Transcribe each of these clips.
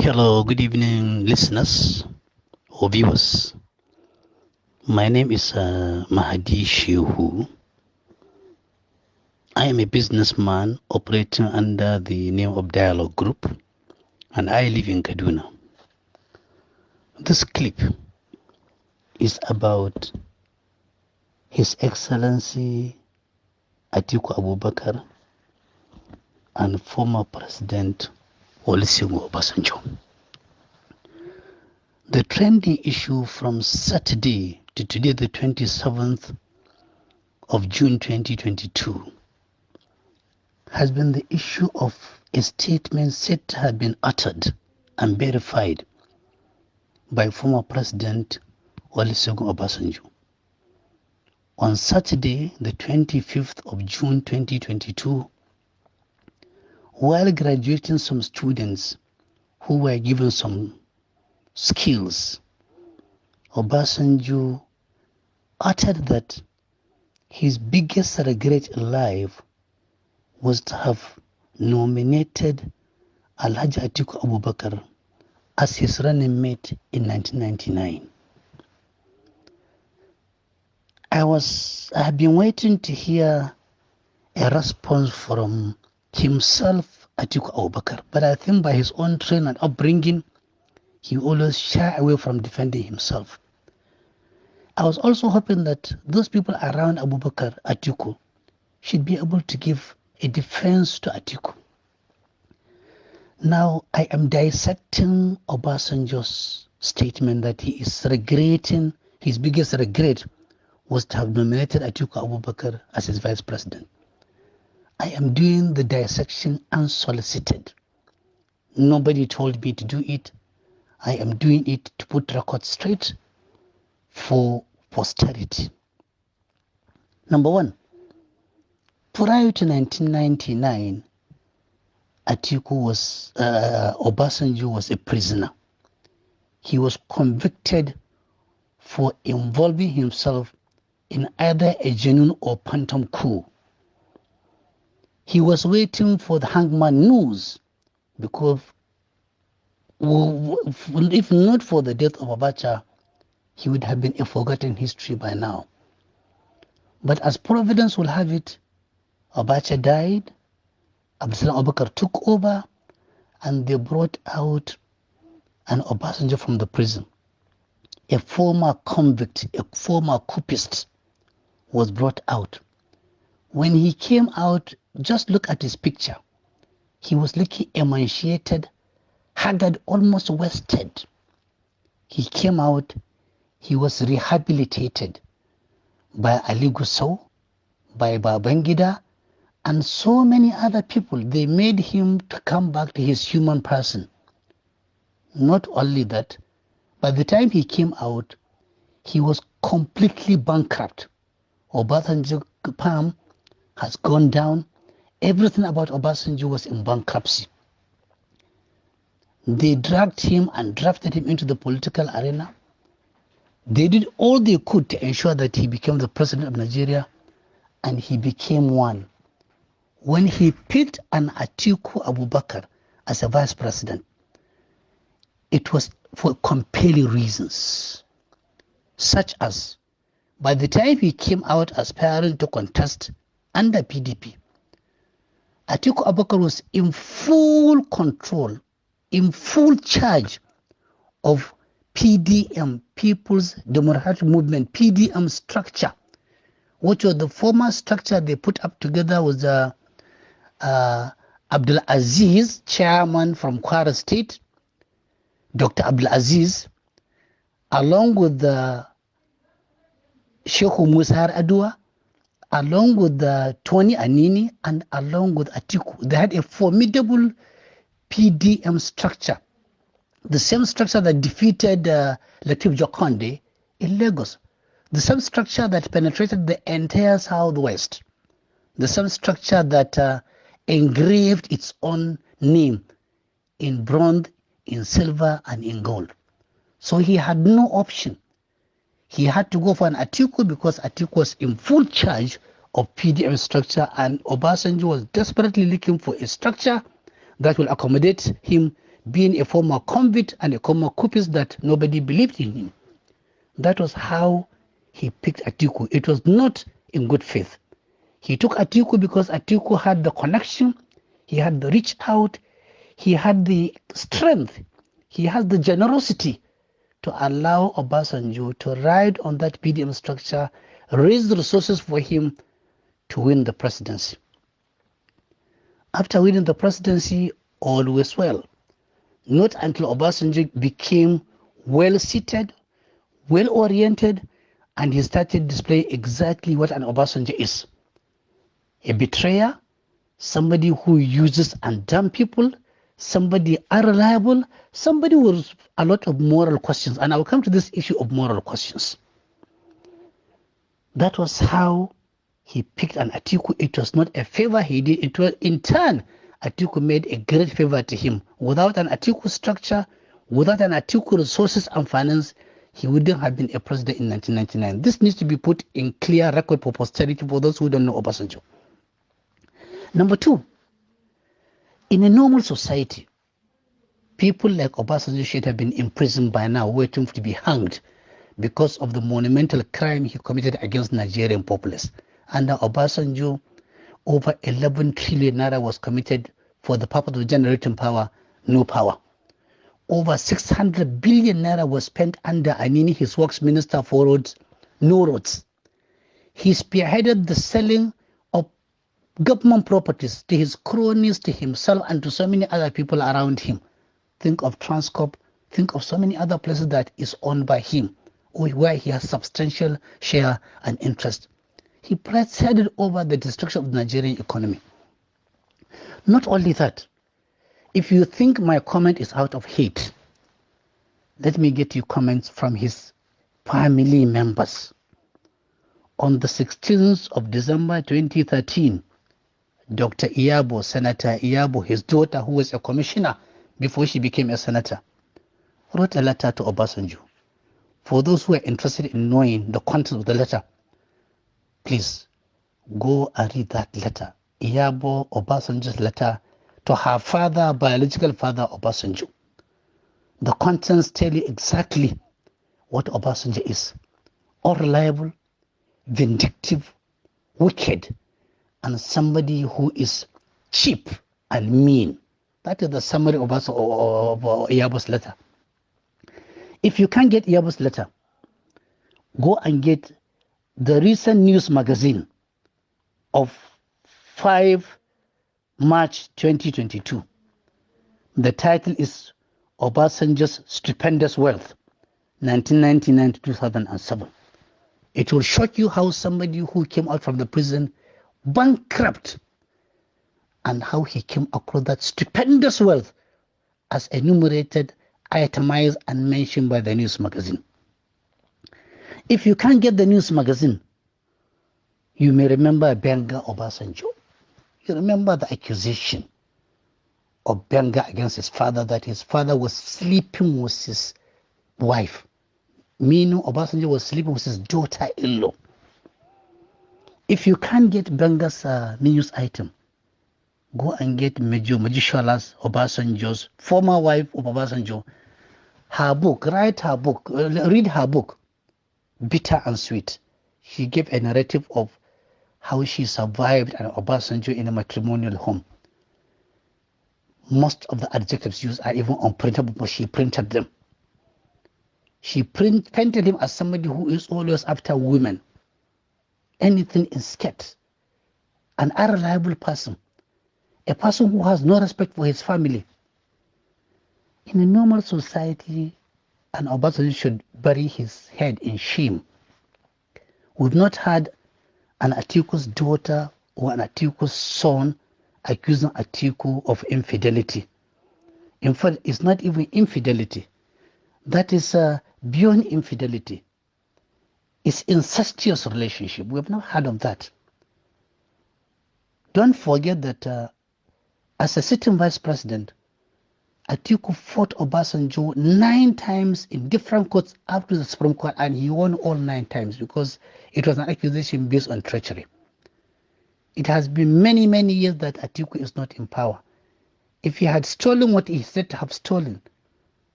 Hello, good evening, listeners or viewers. My name is Mahadi Shehu. I am a businessman operating under the name of Dialogue Group, and I live in Kaduna. This clip is about His Excellency Atiku Abubakar and former President Olusegun Obasanjo. The trending issue from Saturday to today, the 27th of June 2022, has been the issue of a statement said to have been uttered and verified by former President Olusegun Obasanjo. On Saturday, the 25th of June 2022, while graduating some students who were given some skills, Obasanjo uttered that his biggest regret in life was to have nominated Alhaji Atiku Abubakar as his running mate in 1999. I have been waiting to hear a response from himself, Atiku Abubakar, but I think by his own training and upbringing, he always shy away from defending himself. I was also hoping that those people around Abubakar, Atiku, should be able to give a defense to Atiku. Now, I am dissecting Obasanjo's statement that he is regretting, his biggest regret was to have nominated Atiku Abubakar as his vice president. I am doing the dissection unsolicited. Nobody told me to do it. I am doing it to put records straight for posterity. Number one, prior to 1999, Obasanjo was a prisoner. He was convicted for involving himself in either a genuine or phantom coup. He was waiting for the hangman news because if not for the death of Abacha, he would have been a forgotten history by now. But as Providence will have it, Abacha died, Abdulsalam Abubakar took over, and they brought out an Obasanjo from the prison. A former convict, a former coupist was brought out. When he came out, just look at his picture. He was looking emaciated, haggard, almost wasted. He came out, he was rehabilitated by Ali Gusau, by Babangida, and so many other people. They made him to come back to his human person. Not only that, by the time he came out, he was completely bankrupt. Obasanjo palm has gone down. Everything about Obasanjo was in bankruptcy. They dragged him and drafted him into the political arena. They did all they could to ensure that he became the president of Nigeria, and he became one. When he picked an Atiku Abubakar as a vice president, it was for compelling reasons, such as by the time he came out aspiring to contest under PDP, Atiku Abubakar was in full control, in full charge of PDM, People's Democratic Movement, PDM structure, which was the former structure they put up together with Abdul Aziz, chairman from Kwara State, Dr. Abdul Aziz, along with the Sheikh Musa Adua, along with Tony Anini, and along with Atiku. They had a formidable PDM structure, the same structure that defeated Latif Jokonde in Lagos, the same structure that penetrated the entire Southwest, the same structure that engraved its own name in bronze, in silver, and in gold. So he had no option. He had to go for an Atiku because Atiku was in full charge of PDM structure, and Obasanjo was desperately looking for a structure that will accommodate him being a former convict and a former coupist that nobody believed in him. That was how he picked Atiku. It was not in good faith. He took Atiku because Atiku had the connection, he had the reach out, he had the strength, he had the generosity to allow Obasanjo to ride on that PDM structure, raise the resources for him to win the presidency. After winning the presidency, all was well. Not until Obasanjo became well-seated, well-oriented, and he started displaying exactly what an Obasanjo is. A betrayer, somebody who uses and dump people, somebody unreliable, somebody with a lot of moral questions. And I will come to this issue of moral questions. That was how he picked an Atiku. It was not a favor he did. It was, in turn, Atiku made a great favor to him. Without an Atiku structure, without an Atiku resources and finance, he wouldn't have been a president in 1999. This needs to be put in clear record for posterity for those who don't know Obasanjo. Number two, in a normal society, people like Obasanjo should have been imprisoned by now, waiting to be hanged because of the monumental crime he committed against Nigerian populace. Under Obasanjo, over 11 trillion naira was committed for the purpose of generating power, no power. Over 600 billion naira was spent under Anini, his works minister, for roads, no roads. He spearheaded the selling of government properties to his cronies, to himself, and to so many other people around him. Think of Transcorp, think of so many other places that is owned by him, where he has substantial share and interest. He presided over the destruction of the Nigerian economy. Not only that, if you think my comment is out of hate, let me get you comments from his family members. On the 16th of December 2013, Dr. Iyabo, Senator Iyabo, his daughter, who was a commissioner before she became a senator, wrote a letter to Obasanjo. For those who are interested in knowing the content of the letter, please go and read that letter. Iyabo Obasanjo's letter to her father, biological father, Obasanjo. The contents tell you exactly what Obasanjo is. Unreliable, vindictive, wicked, and somebody who is cheap and mean. That is the summary of Iyabo's letter. If you can't get Iyabo's letter, go and get the recent news magazine of 5 March 2022. The title is Obasanjo's Stupendous Wealth, 1999 to 2007. It will shock you how somebody who came out from the prison bankrupt and how he came across that stupendous wealth as enumerated, itemized, and mentioned by the news magazine. If you can't get the news magazine, you may remember Benga Obasanjo. You remember the accusation of Benga against his father, that his father was sleeping with his wife. Meaning Obasanjo was sleeping with his daughter-in-law. If you can't get Benga's news item, go and get Majishola's, Obasanjo's former wife of Obasanjo, her book, read her book, Bitter and Sweet. She gave a narrative of how she survived an Obasanjo in a matrimonial home. Most of the adjectives used are even unprintable, but she printed them. She painted him as somebody who is always after women. Anything in skirt. An unreliable person. A person who has no respect for his family. In a normal society, an Obasanjo should bury his head in shame. We've not had an Atiku's daughter or an Atiku's son accusing Atiku of infidelity. In fact, it's not even infidelity. That is beyond infidelity. It's incestuous relationship. We have not heard of that. Don't forget that as a sitting vice president, Atiku fought Obasanjo 9 times in different courts up to the Supreme Court, and he won all 9 times because it was an accusation based on treachery. It has been many, many years that Atiku is not in power. If he had stolen what he said to have stolen,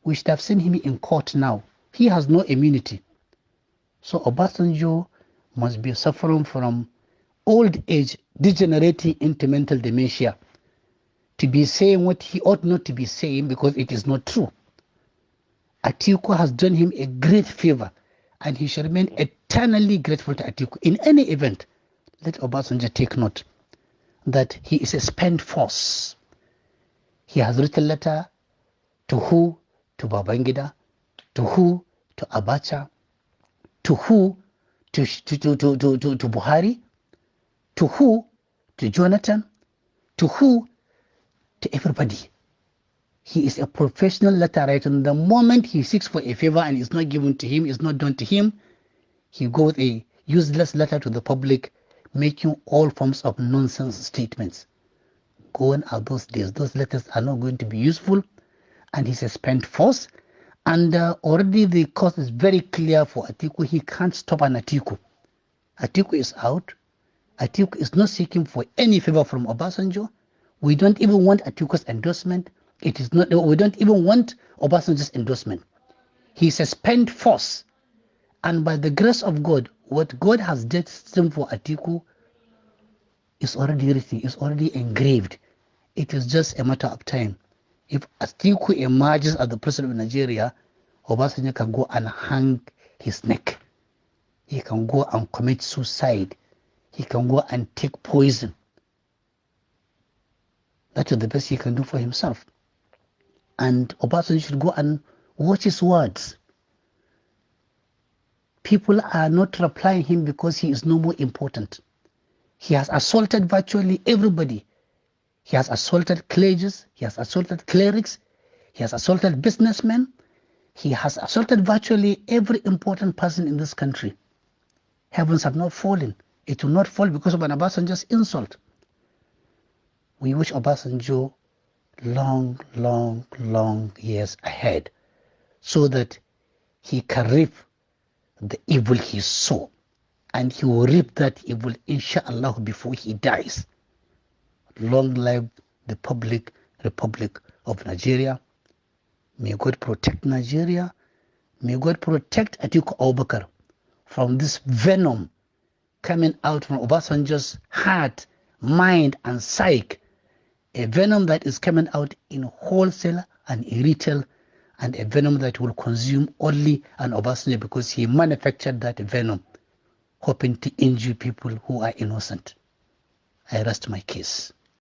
we should have seen him in court now. He has no immunity. So Obasanjo must be suffering from old age degenerating into mental dementia to be saying what he ought not to be saying because it is not true. Atiku has done him a great favor and he should remain eternally grateful to Atiku. In any event, let Obasanjo take note that he is a spent force. He has written letter to who? To Babangida. To who? To Abacha. To who? To Buhari. To who? To Jonathan. To who? To everybody. He is a professional letter writer. The moment he seeks for a favor and it's not given to him, it's not done to him, he goes a useless letter to the public, making all forms of nonsense statements. Gone are those days. Those letters are not going to be useful, and he's a spent force. And already the course is very clear for Atiku. He can't stop an Atiku. Atiku is out. Atiku is not seeking for any favor from Obasanjo. We don't even want Atiku's endorsement. It is not. We don't even want Obasanjo's endorsement. He's a spent force. And by the grace of God, what God has destined for Atiku is already written, is already engraved. It is just a matter of time. If Atiku emerges as the president of Nigeria, Obasanjo can go and hang his neck. He can go and commit suicide. He can go and take poison. That is the best he can do for himself. And Obasanjo should go and watch his words. People are not replying him because he is no more important. He has assaulted virtually everybody. He has assaulted clergies. He has assaulted clerics. He has assaulted businessmen. He has assaulted virtually every important person in this country. Heavens have not fallen. It will not fall because of an Obasanjo's insult. We wish Obasanjo long, long, long years ahead so that he can reap the evil he saw. And he will reap that evil, inshallah, before he dies. Long live the Republic of Nigeria. May God protect Nigeria. May God protect Atiku Abubakar from this venom coming out from Obasanjo's heart, mind, and psyche. A venom that is coming out in wholesale and in retail, and a venom that will consume only an Obasanjo because he manufactured that venom, hoping to injure people who are innocent. I rest my case.